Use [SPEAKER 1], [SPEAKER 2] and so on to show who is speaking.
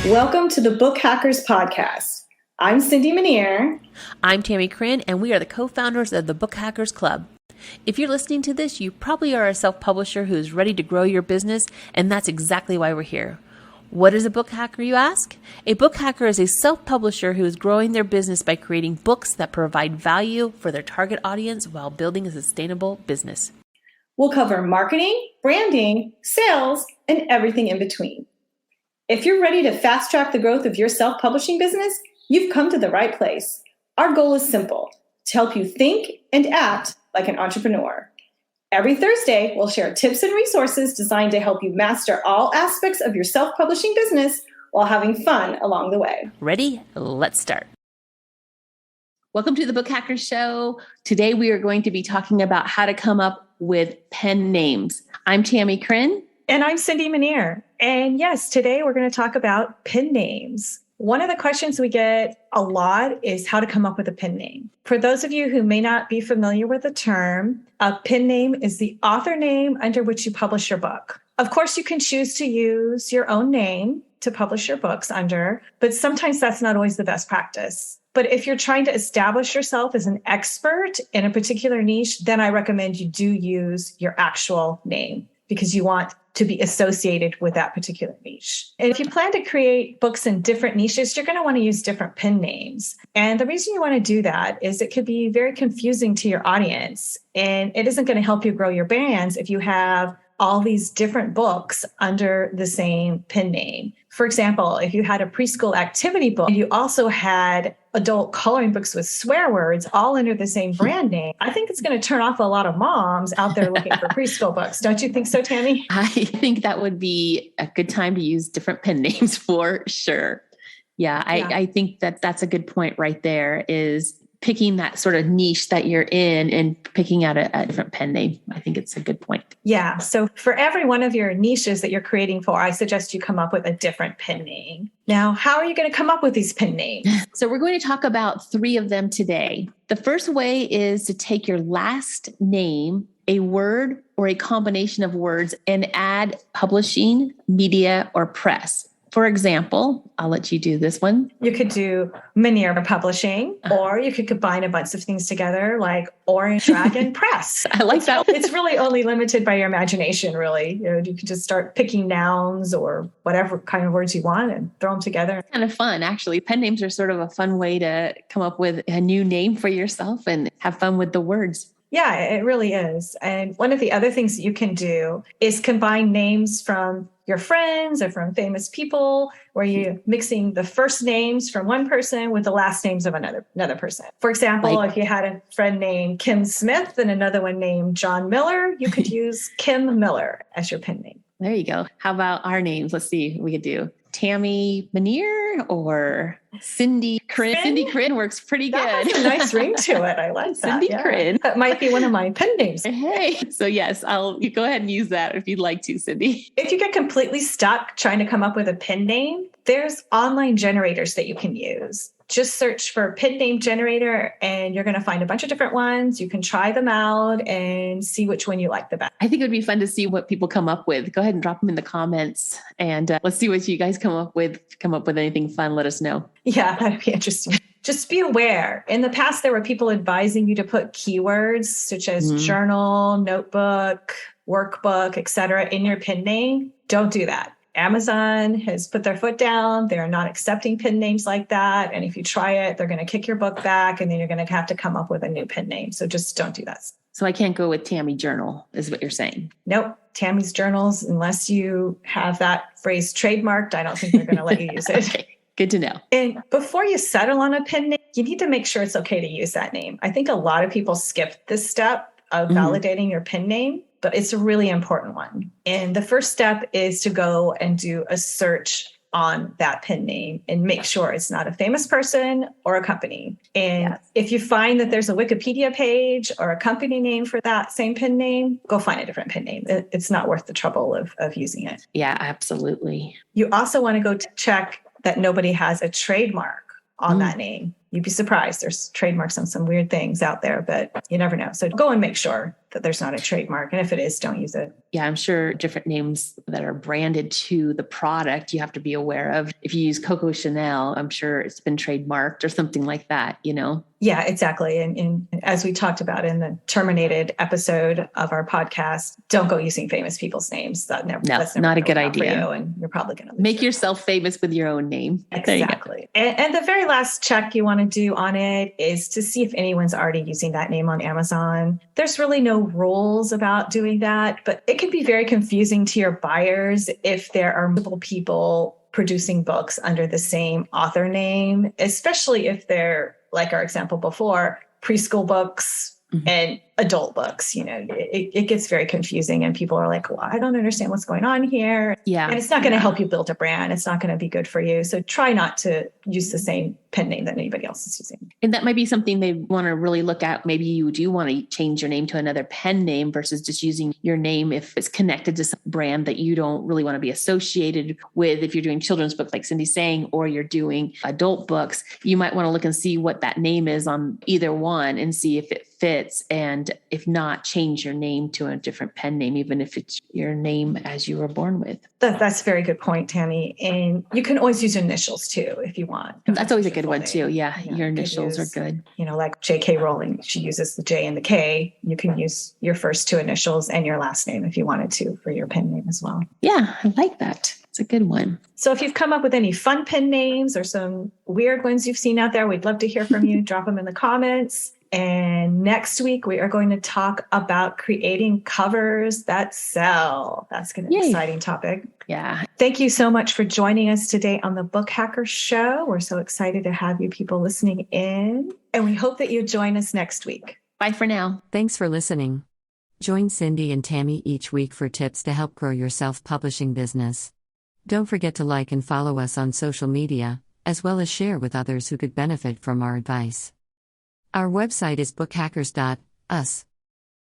[SPEAKER 1] Welcome to the Book Hackers Podcast. I'm Cindy Minear.
[SPEAKER 2] I'm Tammie Chrin, and we are the co-founders of the Book Hackers Club. If you're listening to this, you probably are a self-publisher who is ready to grow your business, and that's exactly why we're here. What is a book hacker, you ask? A book hacker is a self-publisher who is growing their business by creating books that provide value for their target audience while building a sustainable business.
[SPEAKER 1] We'll cover marketing, branding, sales, and everything in between. If you're ready to fast-track the growth of your self-publishing business, you've come to the right place. Our goal is simple: to help you think and act like an entrepreneur. Every Thursday, we'll share tips and resources designed to help you master all aspects of your self-publishing business while having fun along the way.
[SPEAKER 2] Ready? Let's start. Welcome to the Book Hackers Show. Today, we are going to be talking about how to come up with pen names. I'm Tammie Chrin.
[SPEAKER 3] And I'm Cindy Minear. And yes, today we're going to talk about pen names. One of the questions we get a lot is how to come up with a pen name. For those of you who may not be familiar with the term, a pen name is the author name under which you publish your book. Of course, you can choose to use your own name to publish your books under, but sometimes that's not always the best practice. But if you're trying to establish yourself as an expert in a particular niche, then I recommend you do use your actual name because you want to be associated with that particular niche. And if you plan to create books in different niches, you're going to want to use different pen names. And the reason you want to do that is it could be very confusing to your audience. And it isn't going to help you grow your brands if you have all these different books under the same pen name. For example, if you had a preschool activity book, you also had adult coloring books with swear words all under the same brand name, I think it's going to turn off a lot of moms out there looking for preschool books. Don't you think so, Tammie?
[SPEAKER 2] I think that would be a good time to use different pen names for sure. Yeah, I think that's a good point right there, is picking that sort of niche that you're in and picking out a different pen name. I think it's a good point.
[SPEAKER 3] Yeah. So for every one of your niches that you're creating for, I suggest you come up with a different pen name. Now, how are you going to come up with these pen names?
[SPEAKER 2] So we're going to talk about 3 of them today. The first way is to take your last name, a word or a combination of words, and add publishing, media, or press. For example, I'll let you do this one.
[SPEAKER 3] You could do Minear Publishing, or you could combine a bunch of things together like Orange Dragon Press.
[SPEAKER 2] I like that.
[SPEAKER 3] It's really only limited by your imagination, really. You can just start picking nouns or whatever kind of words you want and throw them together.
[SPEAKER 2] It's kind of fun, actually. Pen names are sort of a fun way to come up with a new name for yourself and have fun with the words.
[SPEAKER 3] Yeah, it really is. And one of the other things that you can do is combine names from your friends or from famous people, where you're mixing the first names from one person with the last names of another person. For example, if you had a friend named Kim Smith and another one named John Miller, you could use Kim Miller as your pen name.
[SPEAKER 2] There you go. How about our names? Let's see what we could do. Tammie Minear or Cindy Chrin. Cindy Chrin works pretty good.
[SPEAKER 3] That has a nice ring to it. I like that.
[SPEAKER 2] Cindy Chrin.
[SPEAKER 3] That might be one of my pen names.
[SPEAKER 2] Hey. So yes, you go ahead and use that if you'd like to, Cindy.
[SPEAKER 3] If you get completely stuck trying to come up with a pen name, there's online generators that you can use. Just search for pen name generator and you're going to find a bunch of different ones. You can try them out and see which one you like the best.
[SPEAKER 2] I think it would be fun to see what people come up with. Go ahead and drop them in the comments and let's see what you guys come up with. Come up with anything fun. Let us know.
[SPEAKER 3] Yeah, that'd be interesting. Just be aware. In the past, there were people advising you to put keywords such as journal, notebook, workbook, etc. in your pen name. Don't do that. Amazon has put their foot down. They're not accepting pen names like that. And if you try it, they're going to kick your book back and then you're going to have to come up with a new pen name. So just don't do that.
[SPEAKER 2] So I can't go with Tammie Journal is what you're saying.
[SPEAKER 3] Nope. Tammie's Journals, unless you have that phrase trademarked, I don't think they're going to let you use it.
[SPEAKER 2] Okay. Good to know.
[SPEAKER 3] And before you settle on a pen name, you need to make sure it's okay to use that name. I think a lot of people skip this step of validating your pen name, but it's a really important one. And the first step is to go and do a search on that pen name and make sure it's not a famous person or a company. And if you find that there's a Wikipedia page or a company name for that same pen name, go find a different pen name. It's not worth the trouble of using it.
[SPEAKER 2] Yeah, absolutely.
[SPEAKER 3] You also want to go check that nobody has a trademark on that name. You'd be surprised. There's trademarks on some weird things out there, but you never know. So go and make sure that there's not a trademark. And if it is, don't use it.
[SPEAKER 2] Yeah, I'm sure different names that are branded to the product you have to be aware of. If you use Coco Chanel, I'm sure it's been trademarked or something like that,
[SPEAKER 3] Yeah, exactly. And as we talked about in the Terminated episode of our podcast, don't go using famous people's names. That's never
[SPEAKER 2] not a good
[SPEAKER 3] work out for
[SPEAKER 2] idea.
[SPEAKER 3] you, and you're probably going to
[SPEAKER 2] make yourself famous with your own name.
[SPEAKER 3] Exactly. And the very last check you want to do on it is to see if anyone's already using that name on Amazon. There's really no rules about doing that, but it can be very confusing to your buyers if there are multiple people producing books under the same author name, especially if they're, like our example before, preschool books and adult books. It gets very confusing and people are like, well, I don't understand what's going on here.
[SPEAKER 2] Yeah.
[SPEAKER 3] And it's not going to help you build a brand. It's not going to be good for you. So try not to use the same pen name that anybody else is using.
[SPEAKER 2] And that might be something they want to really look at. Maybe you do want to change your name to another pen name versus just using your name if it's connected to some brand that you don't really want to be associated with. If you're doing children's books, like Cindy's saying, or you're doing adult books, you might want to look and see what that name is on either one and see if it fits. And if not, change your name to a different pen name, even if it's your name as you were born with.
[SPEAKER 3] That's a very good point, Tammie. And you can always use initials too, if you want.
[SPEAKER 2] That's always a good one too. Yeah. Your initials are good.
[SPEAKER 3] Like J.K. Rowling, she uses the J and the K. You can use your first two initials and your last name if you wanted to for your pen name as well.
[SPEAKER 2] Yeah, I like that. It's a good one.
[SPEAKER 3] So if you've come up with any fun pen names or some weird ones you've seen out there, we'd love to hear from you. Drop them in the comments. And next week, we are going to talk about creating covers that sell. That's going to be an exciting topic.
[SPEAKER 2] Yeah.
[SPEAKER 3] Thank you so much for joining us today on the Book Hacker Show. We're so excited to have you people listening in. And we hope that you join us next week.
[SPEAKER 2] Bye for now.
[SPEAKER 4] Thanks for listening. Join Cindy and Tammie each week for tips to help grow your self-publishing business. Don't forget to like and follow us on social media, as well as share with others who could benefit from our advice. Our website is bookhackers.us.